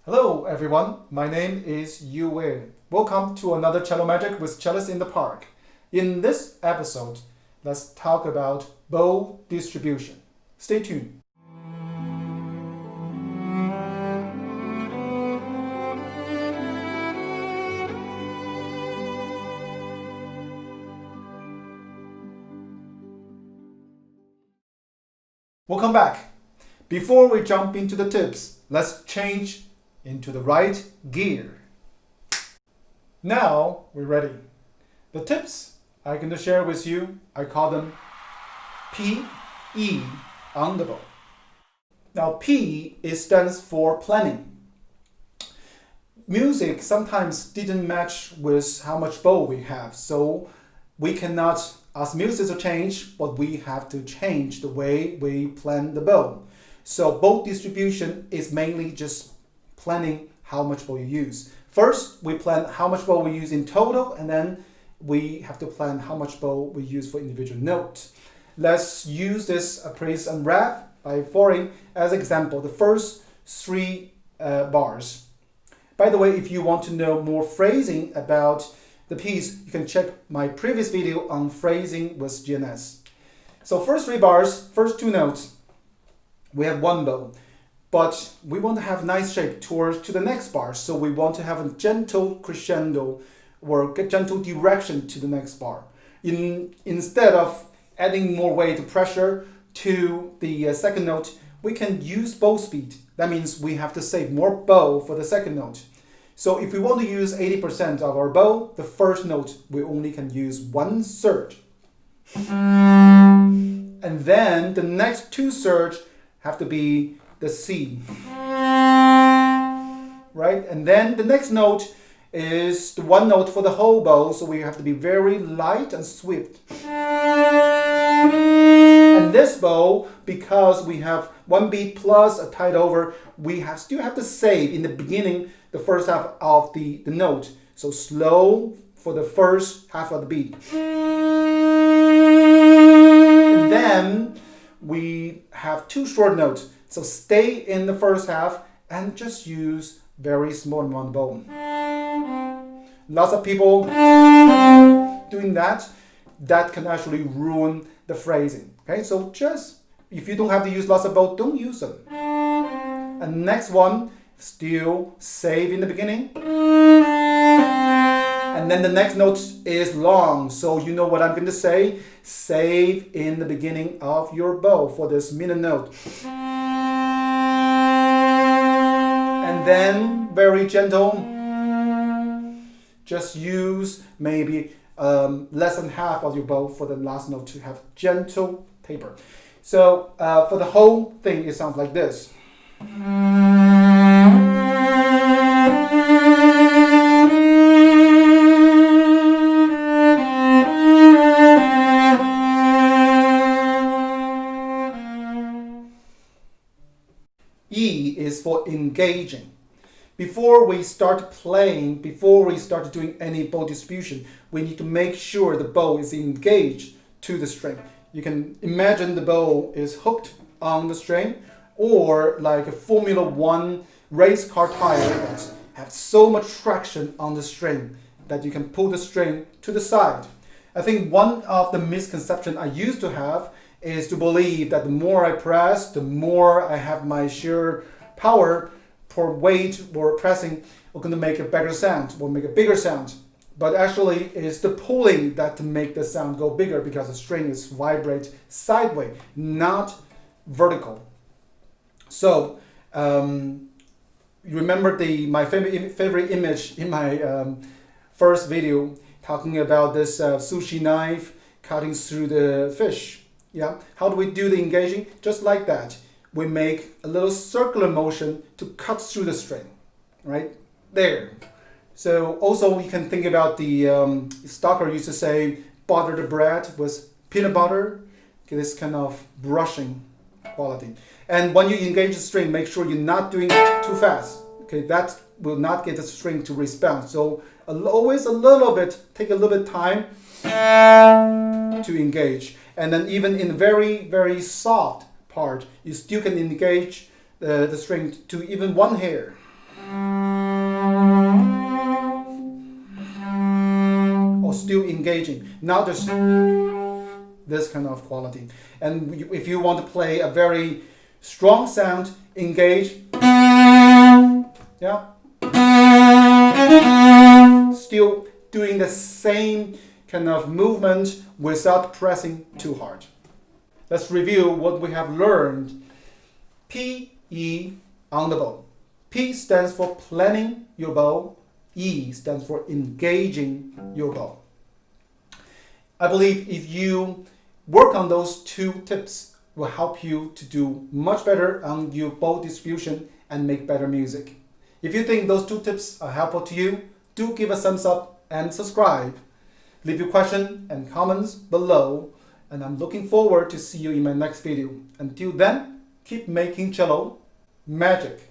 Hello everyone, my name is Yue. Welcome to another Cello Magic with Cellist-in-the-park. In this episode, let's talk about bow distribution. Stay tuned. Welcome back. Before we jump into the tips, let's change into the right gear. Now we're ready. The tips I'm going to share with you, I call them P, E on the bow. Now P stands for planning. Music sometimes didn't match with how much bow we have, so we cannot ask music to change, but we have to change the way we plan the bow. So bow distribution is mainly just planning how much bow you use. First, we plan how much bow we use in total, and then we have to plan how much bow we use for individual note. Let's use this praise and rap by foreign as example, the first three bars. By the way, if you want to know more phrasing about the piece, you can check my previous video on phrasing with GNS. So first three bars, first two notes, we have one bow. But we want to have nice shape to the next bar, so we want to have a gentle crescendo or gentle direction to the next bar. Instead of adding more weight or pressure to the second note, we can use bow speed. That means we have to save more bow for the second note. So if we want to use 80% of our bow, the first note we only can use 1/3. And then the next two thirds have to be the C, right? And then the next note is the one note for the whole bow, so we have to be very light and swift. And this bow, because we have one beat plus a tied over, we still have to save in the beginning the first half of the note. So slow for the first half of the beat. And then we have two short notes. So stay in the first half and just use very small amount of bow. Lots of people doing that can actually ruin the phrasing. Okay, so just if you don't have to use lots of bow, don't use them. And next one, still save in the beginning. And then the next note is long, so you know what I'm going to say. Save in the beginning of your bow for this middle note. And then very gentle, just use maybe less than half of your bow for the last note to have gentle taper. So for the whole thing, it sounds like this. E is for engaging. Before we start playing, before we start doing any bow distribution, we need to make sure the bow is engaged to the string. You can imagine the bow is hooked on the string, or like a Formula 1 race car tire that have so much traction on the string that you can pull the string to the side. I think one of the misconceptions I used to have is to believe that the more I press, the more I have my sheer power per weight or pressing, we're going to make a better sound, or make a bigger sound. But actually, it's the pulling that to make the sound go bigger, because the string is vibrate sideways, not vertical. So you remember my favorite image in my first video talking about this sushi knife cutting through the fish. Yeah, how do we do the engaging? Just like that. We make a little circular motion to cut through the string, right there. So also you can think about the Stocker used to say, butter the bread with peanut butter. Okay, this kind of brushing quality. And when you engage the string, make sure you're not doing it too fast. Okay, that will not get the string to respond. So always a little bit, take a little bit time to engage. And then even in very, very soft part, you still can engage the string to even one hair. engaging, not just this kind of quality. And if you want to play a very strong sound, engage, yeah, still doing the same kind of movement without pressing too hard. Let's review what we have learned. P, E on the bow. P stands for planning your bow. E stands for engaging your bow. I believe if you work on those two tips, will help you to do much better on your bow distribution and make better music. If you think those two tips are helpful to you, do give a thumbs up and subscribe. Leave your questions and comments below, and I'm looking forward to see you in my next video. Until then, keep making cello magic.